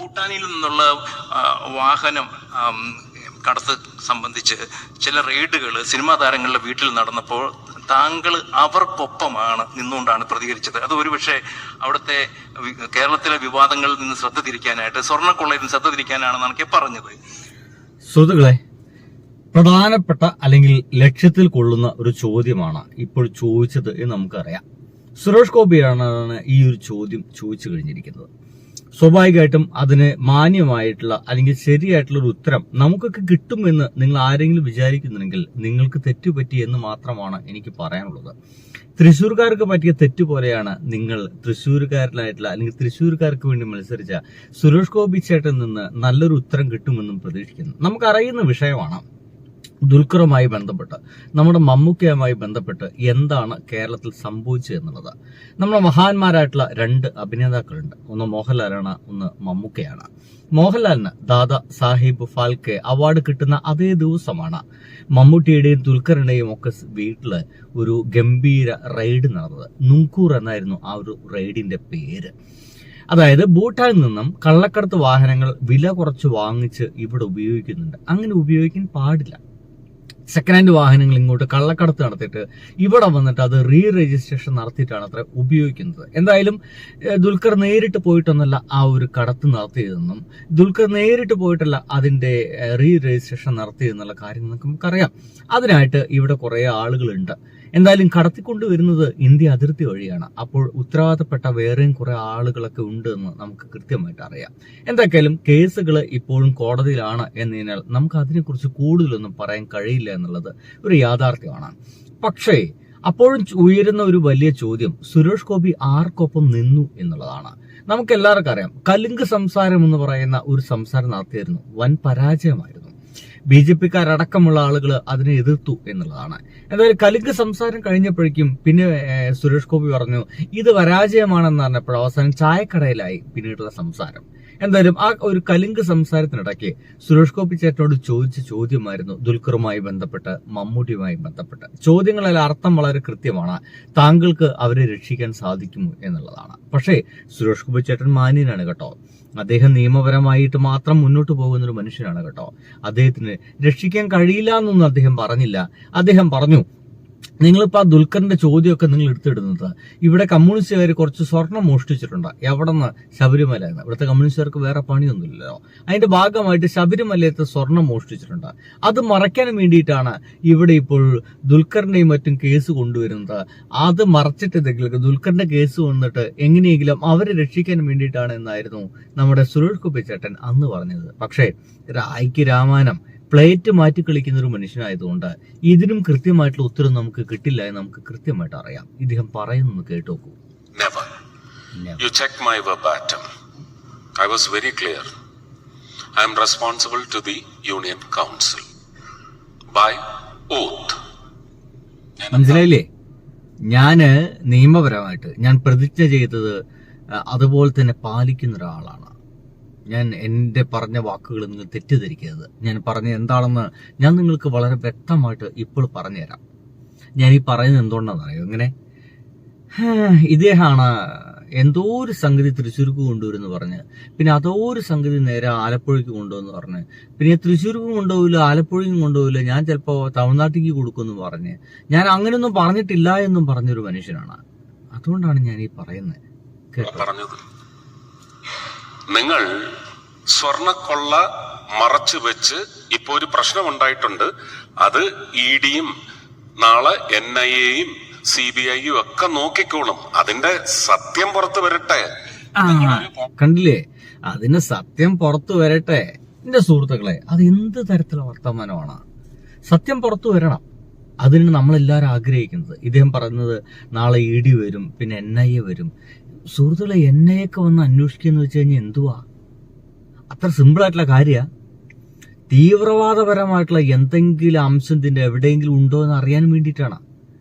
ഭൂട്ടാനിൽ നിന്നുള്ള വാഹനം കടത്ത് സംബന്ധിച്ച് ചില റെയ്ഡുകൾ സിനിമാ താരങ്ങളുടെ വീട്ടിൽ നടന്നപ്പോൾ താങ്കൾ അവർക്കൊപ്പമാണ് നിന്നുകൊണ്ടാണ് പ്രതികരിച്ചത്. അത് ഒരുപക്ഷെ അവിടുത്തെ കേരളത്തിലെ വിവാദങ്ങളിൽ നിന്ന് ശ്രദ്ധ തിരിക്കാനായിട്ട്, സ്വർണ്ണക്കൊള്ളയിൽ നിന്ന് ശ്രദ്ധ തിരിക്കാനാണെന്നാണ് പറഞ്ഞത്. സുഹൃത്തുക്കളെ, പ്രധാനപ്പെട്ട അല്ലെങ്കിൽ ലക്ഷ്യത്തിൽ കൊള്ളുന്ന ഒരു ചോദ്യമാണ് ഇപ്പോൾ ചോദിച്ചത് എന്ന് നമുക്കറിയാം. സുരേഷ് ഗോപിയാണ് ഈ ഒരു ചോദ്യം ചോദിച്ചു കഴിഞ്ഞിരിക്കുന്നത്. സ്വാഭാവികമായിട്ടും അതിന് മാന്യമായിട്ടുള്ള അല്ലെങ്കിൽ ശരിയായിട്ടുള്ള ഒരു ഉത്തരം നമുക്കൊക്കെ കിട്ടുമെന്ന് നിങ്ങൾ ആരെങ്കിലും വിചാരിക്കുന്നുണ്ടെങ്കിൽ നിങ്ങൾക്ക് തെറ്റുപറ്റി എന്ന് മാത്രമാണ് എനിക്ക് പറയാനുള്ളത്. തൃശ്ശൂർക്കാർക്ക് പറ്റിയ തെറ്റ് പോലെയാണ് നിങ്ങൾ തൃശ്ശൂർക്കാരിലായിട്ടുള്ള അല്ലെങ്കിൽ തൃശ്ശൂർക്കാർക്ക് വേണ്ടി മത്സരിച്ച സുരേഷ് ഗോപി ചേട്ടൻ നിന്ന് നല്ലൊരു ഉത്തരം കിട്ടുമെന്നും പ്രതീക്ഷിക്കുന്നു. നമുക്കറിയുന്ന വിഷയമാണ് ദുൽഖറുമായി ബന്ധപ്പെട്ട്, നമ്മുടെ മമ്മൂക്കയുമായി ബന്ധപ്പെട്ട് എന്താണ് കേരളത്തിൽ സംഭവിച്ചത് എന്നുള്ളത്. നമ്മുടെ മഹാന്മാരായിട്ടുള്ള രണ്ട് അഭിനേതാക്കളുണ്ട്. ഒന്ന് മോഹൻലാലാണ്, ഒന്ന് മമ്മൂക്കയാണ്. മോഹൻലാലിന് ദാദാ സാഹിബ് ഫാൽക്കെ അവാർഡ് കിട്ടുന്ന അതേ ദിവസമാണ് മമ്മൂട്ടിയുടെയും ദുൽഖറിന്റെയും ഒക്കെ വീട്ടില് ഒരു ഗംഭീര റെയ്ഡ് നടന്നത്. നുങ്കൂർ എന്നായിരുന്നു ആ ഒരു റെയ്ഡിന്റെ പേര്. അതായത് ഭൂട്ടാനിൽ നിന്നും കള്ളക്കടത്ത് വാഹനങ്ങൾ വില കുറച്ച് വാങ്ങിച്ച് ഇവിടെ ഉപയോഗിക്കുന്നുണ്ട്. അങ്ങനെ ഉപയോഗിക്കാൻ പാടില്ല. സെക്കൻഡ് ഹാൻഡ് വാഹനങ്ങൾ ഇങ്ങോട്ട് കള്ളക്കടത്ത് നടത്തിയിട്ട് ഇവിടെ വന്നിട്ട് അത് റീ രജിസ്ട്രേഷൻ നടത്തിയിട്ടാണ് അത്ര ഉപയോഗിക്കുന്നത്. എന്തായാലും ദുൽഖർ നേരിട്ട് പോയിട്ടൊന്നല്ല ആ ഒരു കടത്ത് നടത്തിയതെന്നും ദുൽഖർ നേരിട്ട് പോയിട്ടല്ല അതിന്റെ റീ രജിസ്ട്രേഷൻ നടത്തിയെന്നുള്ള കാര്യം നമുക്കറിയാം. അതിനായിട്ട് ഇവിടെ കുറെ ആളുകളുണ്ട്. എന്തായാലും കടത്തിക്കൊണ്ടുവരുന്നത് ഇന്ത്യ അതിർത്തി വഴിയാണ്. അപ്പോൾ ഉത്തരവാദപ്പെട്ട വേറെയും കുറെ ആളുകളൊക്കെ ഉണ്ട് എന്ന് നമുക്ക് കൃത്യമായിട്ട് അറിയാം. എന്തൊക്കെയാലും കേസുകൾ ഇപ്പോഴും കോടതിയിലാണ് എന്നതിനാൽ നമുക്ക് അതിനെക്കുറിച്ച് കൂടുതലൊന്നും പറയാൻ കഴിയില്ല എന്നുള്ളത് ഒരു യാഥാർത്ഥ്യമാണ്. പക്ഷേ അപ്പോഴും ഉയരുന്ന ഒരു വലിയ ചോദ്യം സുരേഷ് ഗോപി ആർക്കൊപ്പം നിന്നു എന്നുള്ളതാണ്. നമുക്ക് എല്ലാവർക്കും അറിയാം, കലുങ്ക് സംസാരം എന്ന് പറയുന്ന ഒരു സംസാരം നടത്തിയിരുന്നു. വൻ പരാജയമായിരുന്നു. BJP-ക്കാരടക്കമുള്ള ആളുകൾ അതിനെ എതിർത്തു എന്നുള്ളതാണ്. എന്തായാലും കലുങ്ക് സംസാരം കഴിഞ്ഞപ്പോഴേക്കും പിന്നെ സുരേഷ് ഗോപി പറഞ്ഞു ഇത് പരാജയമാണെന്ന് പറഞ്ഞപ്പോൾ അവസാനം ചായക്കടയിലായി പിന്നീടുള്ള സംസാരം. എന്തായാലും ആ ഒരു കലുങ്ക് സംസാരത്തിനിടയ്ക്ക് സുരേഷ് ഗോപി ചേട്ടനോട് ചോദിച്ച ചോദ്യമായിരുന്നു ദുൽഖറുമായി ബന്ധപ്പെട്ട്, മമ്മൂട്ടിയുമായി ബന്ധപ്പെട്ട്. ചോദ്യങ്ങളെല്ലാം അർത്ഥം വളരെ കൃത്യമാണ്. താങ്കൾക്ക് അവരെ രക്ഷിക്കാൻ സാധിക്കുമോ എന്നുള്ളതാണ്. പക്ഷേ സുരേഷ് ഗോപി ചേട്ടൻ മാന്യനാണ് കേട്ടോ. അദ്ദേഹം നിയമപരമായിട്ട് മാത്രം മുന്നോട്ട് പോകുന്ന ഒരു മനുഷ്യനാണ് കേട്ടോ. അദ്ദേഹത്തിന് രക്ഷിക്കാൻ കഴിയില്ല എന്നൊന്നും അദ്ദേഹം പറഞ്ഞില്ല. അദ്ദേഹം പറഞ്ഞു, നിങ്ങളിപ്പോ ആ ദുൽഖറിന്റെ ചോദ്യമൊക്കെ നിങ്ങൾ എടുത്തിടുന്നത് ഇവിടെ കമ്മ്യൂണിസ്റ്റുകാർ കുറച്ച് സ്വർണം മോഷ്ടിച്ചിട്ടുണ്ട്. എവിടെ നിന്ന്? ശബരിമല. ഇവിടുത്തെ കമ്മ്യൂണിസ്റ്റുകാർക്ക് വേറെ പണിയൊന്നുമില്ലല്ലോ. അതിന്റെ ഭാഗമായിട്ട് ശബരിമലയത്തെ സ്വർണം മോഷ്ടിച്ചിട്ടുണ്ട്. അത് മറയ്ക്കാൻ വേണ്ടിയിട്ടാണ് ഇവിടെ ഇപ്പോൾ ദുൽഖറിന്റെയും മറ്റും കേസ് കൊണ്ടുവരുന്നത്. അത് മറച്ചിട്ടെന്തെങ്കിലും ദുൽഖറിന്റെ കേസ് വന്നിട്ട് എങ്ങനെയെങ്കിലും അവരെ രക്ഷിക്കാൻ വേണ്ടിയിട്ടാണ് എന്നായിരുന്നു നമ്മുടെ സുരേഷ് ഗോപി ചേട്ടൻ അന്ന് പറഞ്ഞത്. പക്ഷേ റായിക്ക് രാമായണം പ്ലേറ്റ് മാറ്റി കളിക്കുന്ന ഒരു മനുഷ്യനായതുകൊണ്ട് ഇതിനും കൃത്യമായിട്ടുള്ള ഉത്തരം നമുക്ക് കിട്ടില്ല എന്ന് നമുക്ക് കൃത്യമായിട്ട് അറിയാം. ഇദ്ദേഹം പറയുന്നത് കേട്ടു നോക്കൂ. Never. You check my verbatim. I was very clear. I am responsible to the Union Council by oath. മനസ്സിലായില്ലേ? ഞാന് നിയമപരമായിട്ട് ഞാൻ പ്രതിജ്ഞ ചെയ്തത് അതുപോലെ തന്നെ പാലിക്കുന്ന ഒരാളാണ്. ഞാൻ എൻ്റെ പറഞ്ഞ വാക്കുകൾ നിങ്ങൾ തെറ്റിദ്ധരിക്കരുത്. ഞാൻ പറഞ്ഞ എന്താണെന്ന് ഞാൻ നിങ്ങൾക്ക് വളരെ വ്യക്തമായിട്ട് ഇപ്പോൾ പറഞ്ഞുതരാം. ഞാൻ ഈ പറയുന്നത് എന്തുകൊണ്ടാണെന്ന് അറിയോ? ഇങ്ങനെ ഇദ്ദേഹമാണ് എന്തോ ഒരു സംഗതി തൃശ്ശൂർക്ക് കൊണ്ടുവരുമെന്ന് പറഞ്ഞ്, പിന്നെ അതോ ഒരു സംഗതി നേരെ ആലപ്പുഴയ്ക്ക് കൊണ്ടുവന്ന് പറഞ്ഞ്, പിന്നെ തൃശ്ശൂർക്കും കൊണ്ടുപോകില്ല, ആലപ്പുഴയ്ക്കും കൊണ്ടുപോകില്ല, ഞാൻ ചിലപ്പോൾ തമിഴ്നാട്ടിലേക്ക് കൊടുക്കുമെന്ന് പറഞ്ഞ്, ഞാൻ അങ്ങനെയൊന്നും പറഞ്ഞിട്ടില്ല എന്നും പറഞ്ഞൊരു മനുഷ്യനാണ്. അതുകൊണ്ടാണ് ഞാൻ ഈ പറയുന്നത് കേട്ടോ. നിങ്ങൾ സ്വർണക്കൊള്ള മറച്ചു വെച്ച് ഇപ്പൊ ഒരു പ്രശ്നം ഉണ്ടായിട്ടുണ്ട്. അത് ED-യും നാളെ NIA-യും CBI-യും ഒക്കെ നോക്കിക്കോളും. അതിന്റെ സത്യം പുറത്തു വരട്ടെ. കണ്ടില്ലേ? അതിന് സത്യം പുറത്തു വരട്ടെ. എന്റെ സുഹൃത്തുക്കളെ, അത് എന്ത് തരത്തിലുള്ള വർത്തമാനമാണ്? സത്യം പുറത്തു വരണം. അതിന് നമ്മളെല്ലാവരും ആഗ്രഹിക്കുന്നത്. ഇദ്ദേഹം പറയുന്നത് നാളെ ED വരും, പിന്നെ NIA വരും. സുഹൃത്തുക്കളെ, NIA ഒക്കെ വന്ന് അന്വേഷിക്കുക വെച്ച് കഴിഞ്ഞാൽ എന്തുവാ? അത്ര സിമ്പിൾ ആയിട്ടുള്ള കാര്യമാണ്. തീവ്രവാദപരമായിട്ടുള്ള എന്തെങ്കിലും അംശം ഇതിന്റെ എവിടെയെങ്കിലും ഉണ്ടോ എന്ന് അറിയാൻ വേണ്ടിയിട്ടാണ്.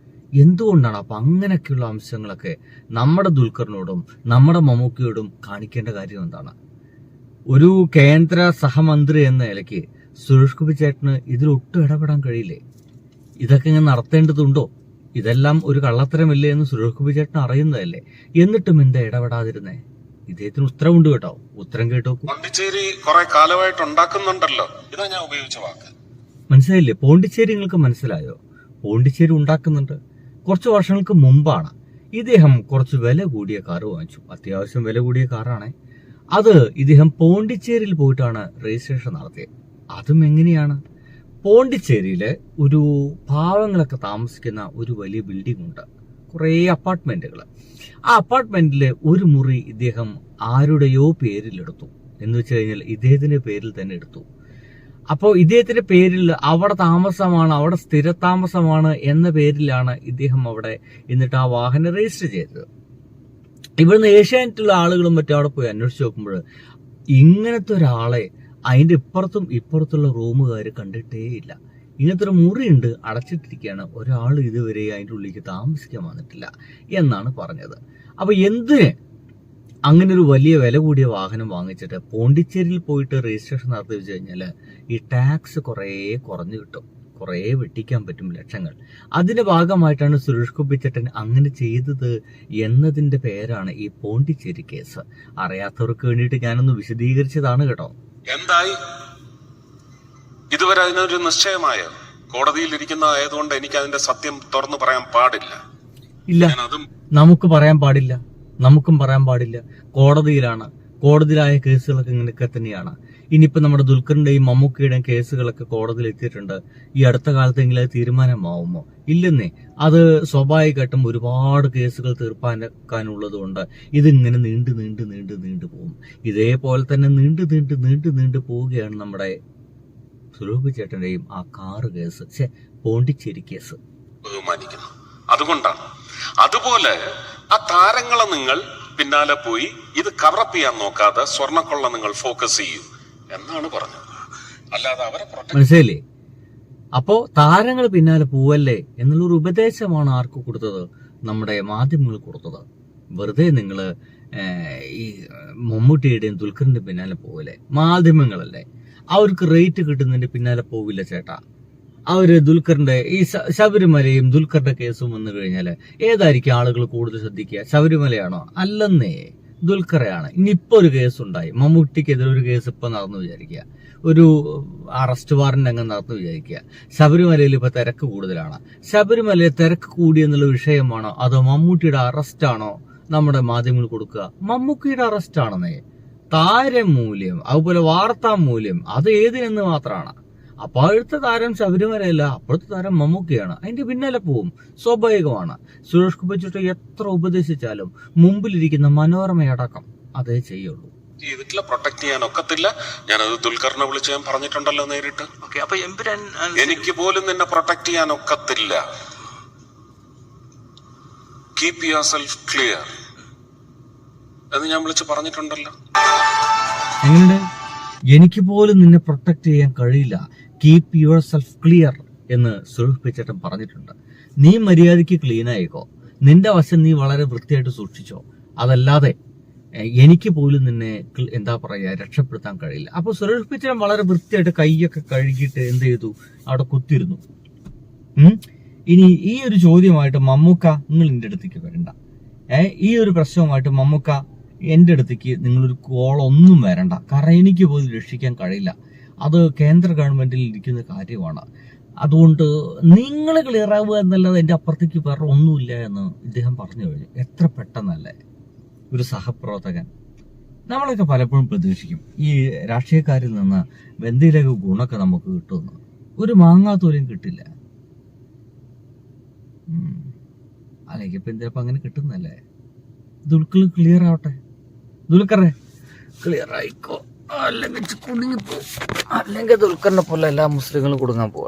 എന്തുകൊണ്ടാണ് അപ്പൊ അങ്ങനെയൊക്കെയുള്ള അംശങ്ങളൊക്കെ നമ്മുടെ ദുൽഖറിനോടും നമ്മുടെ മമ്മൂക്കയോടും കാണിക്കേണ്ട കാര്യം എന്താണ്? ഒരു കേന്ദ്ര സഹമന്ത്രി എന്ന നിലയ്ക്ക് സുരേഷ് ഗോപി ചേട്ടന് ഇതിലൊട്ടും ഇടപെടാൻ കഴിയില്ലേ? ഇതൊക്കെ ഇങ്ങനെ നടത്തേണ്ടതുണ്ടോ? ഇതെല്ലാം ഒരു കള്ളത്തരമില്ലേ എന്ന് സുരേഷ് ഗോപി ചേട്ടൻ അറിയുന്നതല്ലേ? എന്നിട്ടും എന്താ ഇടപെടാതിരുന്നേ? ഇദ്ദേഹത്തിന് ഉത്തരവുണ്ട് കേട്ടോ, ഉത്തരം കേട്ടോ. പോണ്ടിച്ചേരി കുറെ കാലമായിട്ട് ഉണ്ടാക്കുന്നുണ്ടല്ലോ, ഇതാ ഞാൻ ഉപയോഗിച്ച വാക്ക്. മനസ്സിലായില്ലേ? പോണ്ടിച്ചേരി നിങ്ങൾക്ക് മനസ്സിലായോ? പോണ്ടിച്ചേരി ഉണ്ടാക്കുന്നുണ്ട്. കുറച്ച് വർഷങ്ങൾക്ക് മുമ്പാണ് ഇദ്ദേഹം കുറച്ച് വില കൂടിയ കാറ് വാങ്ങിച്ചു. അത്യാവശ്യം വില കൂടിയ കാറാണ് അത്. ഇദ്ദേഹം പോണ്ടിച്ചേരിയിൽ പോയിട്ടാണ് രജിസ്ട്രേഷൻ നടത്തിയത്. അതും എങ്ങനെയാണ്? പോണ്ടിച്ചേരിയിലെ ഒരു പാവങ്ങളൊക്കെ താമസിക്കുന്ന ഒരു വലിയ ബിൽഡിംഗ് ഉണ്ട്, കുറേ അപ്പാർട്ട്മെന്റുകൾ. ആ അപ്പാർട്ട്മെന്റിലെ ഒരു മുറി ഇദ്ദേഹം ആരുടെയോ പേരിലെടുത്തു. എന്ന് വെച്ച് കഴിഞ്ഞാൽ ഇദ്ദേഹത്തിന്റെ പേരിൽ തന്നെ എടുത്തു. അപ്പോൾ ഇദ്ദേഹത്തിന്റെ പേരിൽ അവിടെ താമസമാണ്, അവിടെ സ്ഥിരതാമസമാണ് എന്ന പേരിലാണ് ഇദ്ദേഹം അവിടെ എന്നിട്ട് ആ വാഹനം രജിസ്റ്റർ ചെയ്തത്. ഇവിടുന്ന് ഏഷ്യാനെറ്റുള്ള ആളുകളും മറ്റും അവിടെ പോയി അന്വേഷിച്ച് നോക്കുമ്പോൾ ഇങ്ങനത്തെ ഒരാളെ അതിന്റെ ഇപ്പുറത്തും ഇപ്പുറത്തുള്ള റൂമുകാർ കണ്ടിട്ടേ ഇല്ല. ഇങ്ങനത്തെ ഒരു മുറിയുണ്ട്, അടച്ചിട്ടിരിക്കുകയാണ്, ഒരാൾ ഇതുവരെ അതിൻ്റെ ഉള്ളിലേക്ക് താമസിക്കാൻ വന്നിട്ടില്ല എന്നാണ് പറഞ്ഞത്. അപ്പൊ എന്തിന് അങ്ങനെ ഒരു വലിയ വില കൂടിയ വാഹനം വാങ്ങിച്ചിട്ട് പോണ്ടിച്ചേരിയിൽ പോയിട്ട് രജിസ്ട്രേഷൻ നടത്തി വെച്ച് കഴിഞ്ഞാൽ ഈ ടാക്സ് കുറേ കുറഞ്ഞു കിട്ടും, കുറേ വെട്ടിക്കാൻ പറ്റും ലക്ഷങ്ങൾ. അതിന്റെ ഭാഗമായിട്ടാണ് സുരേഷ് ഗോപി ചേട്ടൻ അങ്ങനെ ചെയ്തത് എന്നതിന്റെ പേരാണ് ഈ പോണ്ടിച്ചേരി കേസ്. അറിയാത്തവർക്ക് വേണ്ടിയിട്ട് ഞാനൊന്ന് വിശദീകരിച്ചതാണ് കേട്ടോ. എന്തായി ഇതുവരെ അതിനൊരു നിശ്ചയമായോ? കോടതിയിൽ ഇരിക്കുന്നതായതുകൊണ്ട് എനിക്ക് അതിന്റെ സത്യം തുറന്നു പറയാൻ പാടില്ല. ഇല്ല, നമുക്ക് പറയാൻ പാടില്ല, നമുക്കും പറയാൻ പാടില്ല. കോടതിയിലാണ്, കോടതിയിലായ കേസുകളൊക്കെ ഇങ്ങനെയൊക്കെ തന്നെയാണ്. ഇനിയിപ്പോ നമ്മുടെ ദുൽഖറിന്റെയും മമ്മൂക്കയുടെയും കേസുകളൊക്കെ കോടതിയിൽ എത്തിയിട്ടുണ്ട്. ഈ അടുത്ത കാലത്തെങ്കിലും അത് തീരുമാനമാവുമോ? ഇല്ലെന്നേ. അത് സ്വാഭാവികമായിട്ടും ഒരുപാട് കേസുകൾ തീർപ്പാക്കാനുള്ളത് കൊണ്ട് ഇതിങ്ങനെ നീണ്ടു പോകും. ഇതേപോലെ തന്നെ നീണ്ടു പോവുകയാണ് നമ്മുടെ സുരൂപ് ചേട്ടന്റെയും ആ കാറ് കേസ്, പോണ്ടിച്ചേരി കേസ്. ബഹുമാനിക്കുന്നു, അതുകൊണ്ടാണ്. അതുപോലെ ആ താരങ്ങളെ നിങ്ങൾ പിന്നാലെ പോയി ഇത് കവറപ്പ് ചെയ്യാൻ നോക്കാതെ സ്വർണ്ണക്കൊള്ള നിങ്ങൾ ഫോക്കസ് ചെയ്യൂ എന്നാണ് പറഞ്ഞത്. അല്ലാതെ അവരെ മനസ്സിലായില്ലേ? അപ്പോ താരങ്ങൾ പിന്നാലെ പോവല്ലേ എന്നുള്ളൊരു ഉപദേശമാണ് ആർക്ക് കൊടുത്തത്? നമ്മുടെ മാധ്യമങ്ങൾ കൊടുത്തത്. വെറുതെ നിങ്ങള് ഈ മമ്മൂട്ടിയുടെയും ദുൽഖറിന്റെ പിന്നാലെ പോവല്ലേ? മാധ്യമങ്ങളല്ലേ, അവർക്ക് റേറ്റ് കിട്ടുന്നതിന്റെ പിന്നാലെ പോവില്ല ചേട്ടാ. അവര് ദുൽഖറിന്റെ ഈ ശബരിമലയും ദുൽഖറിന്റെ കേസും വന്നു കഴിഞ്ഞാല് ഏതായിരിക്കും ആളുകൾ കൂടുതൽ ശ്രദ്ധിക്കുക? ശബരിമലയാണോ? അല്ലെന്നേ, ദുൽഖറെയാണ്. ഇനിയിപ്പോ ഒരു കേസ് ഉണ്ടായി, മമ്മൂട്ടിക്കെതിരെ ഒരു കേസ് ഇപ്പൊ നടന്നു വിചാരിക്കുക, ഒരു അറസ്റ്റ് വാറന്റ് അങ്ങ് നടന്നു വിചാരിക്കുക. ശബരിമലയിൽ ഇപ്പൊ തിരക്ക് കൂടുതലാണ്. ശബരിമലയിൽ തിരക്ക് കൂടിയെന്നുള്ള വിഷയമാണോ അതോ മമ്മൂട്ടിയുടെ അറസ്റ്റാണോ നമ്മുടെ മാധ്യമങ്ങൾ കൊടുക്കുക? മമ്മൂട്ടിയുടെ അറസ്റ്റ് ആണെന്നേ. താരമൂല്യം അതുപോലെ വാർത്താ മൂല്യം അത് ഏതിനെന്ന് മാത്രമാണ്. അപ്പൊ അപ്പോഴത്തെ താരം ശബരിമലയല്ല, അപ്പോഴത്തെ താരം മമ്മൂക്കയാണ്. അതിന്റെ പിന്നാലെ പോവും, സ്വാഭാവികമാണ്. സുരേഷ് ഗോപി ചേട്ടൻ എത്ര ഉപദേശിച്ചാലും മുമ്പിലിരിക്കുന്ന മനോരമയടക്കം അതേ ചെയ്യുള്ളൂ. ചെയ്തിട്ടില്ല, പ്രൊട്ടക്ട് ചെയ്യാൻ ഒക്കത്തില്ല. ഞാനത് ദുൽഖറിനെ വിളിച്ച് ഞാൻ പറഞ്ഞിട്ടുണ്ടല്ലോ നേരിട്ട്. അപ്പൊ എമ്പുരാൻ എനിക്ക് പോലും നിന്നെ പ്രൊട്ടക്ട് ചെയ്യാൻ ഒക്കത്തില്ല. കീപ് യുവർ സെൽഫ് ക്ലിയർ എന്ന് ഞാൻ വിളിച്ച് പറഞ്ഞിട്ടുണ്ടല്ലോ. എങ്ങനെയുണ്ട്? എനിക്ക് പോലും നിന്നെ പ്രൊട്ടക്ട് ചെയ്യാൻ കഴിയില്ല, കീപ് യുവർ സെൽഫ് ക്ലിയർ എന്ന് സുരേഷ് ചേട്ടൻ പറഞ്ഞിട്ടുണ്ട്. നീ മര്യാദയ്ക്ക് ക്ലീൻ ആയിക്കോ, നിന്റെ വശം നീ വളരെ വൃത്തിയായിട്ട് സൂക്ഷിച്ചോ, അതല്ലാതെ എനിക്ക് പോലും നിന്നെ എന്താ പറയാ രക്ഷപ്പെടുത്താൻ കഴിയില്ല. അപ്പൊ സുരേഷ് ചേട്ടൻ വളരെ വൃത്തിയായിട്ട് കൈയൊക്കെ കഴുകിയിട്ട് എന്ത് ചെയ്തു? അവിടെ കുത്തിരുന്നു. ഇനി ഈ ഒരു ചോദ്യമായിട്ട് മമ്മൂക്ക നിങ്ങൾ എന്റെ അടുത്തേക്ക് വരണ്ട. ഈ ഒരു പ്രശ്നവുമായിട്ട് മമ്മൂക്ക എന്റെ അടുത്തേക്ക് നിങ്ങളൊരു കോളൊന്നും വരണ്ട. കാരണം എനിക്ക് പോലും രക്ഷിക്കാൻ കഴിയില്ല. അത് കേന്ദ്ര ഗവൺമെന്റിൽ ഇരിക്കുന്ന കാര്യമാണ്. അതുകൊണ്ട് നിങ്ങൾ ക്ലിയർ ആവുക എന്നല്ലാതെ എന്റെ അപ്പുറത്തേക്ക് വേറെ ഒന്നുമില്ല എന്ന് ഇദ്ദേഹം പറഞ്ഞു കഴിഞ്ഞു. എത്ര പെട്ടെന്നല്ലേ ഒരു സഹപ്രവർത്തകൻ. നമ്മളൊക്കെ പലപ്പോഴും പ്രതീക്ഷിക്കും ഈ രാഷ്ട്രീയക്കാരിൽ നിന്ന് എന്തെങ്കിലുമൊക്കെ ഗുണമൊക്കെ നമുക്ക് കിട്ടുമെന്ന്. ഒരു മാങ്ങാത്തോലും കിട്ടില്ല. അല്ലെങ്കിൽ ഇപ്പൊ എന്തിനപ്പം അങ്ങനെ കിട്ടുന്നല്ലേ? ദുൽഖർ ക്ലിയർ ആവട്ടെ, ദുൽഖറെ ക്ലിയർ ആയിക്കോ, അല്ലെങ്കിൽ കുടുങ്ങിപ്പോ, അല്ലെങ്കിൽ ദുൽഖറിനെ പോലെ എല്ലാ മുസ്ലിങ്ങളും കുടുങ്ങാൻ പോവാ.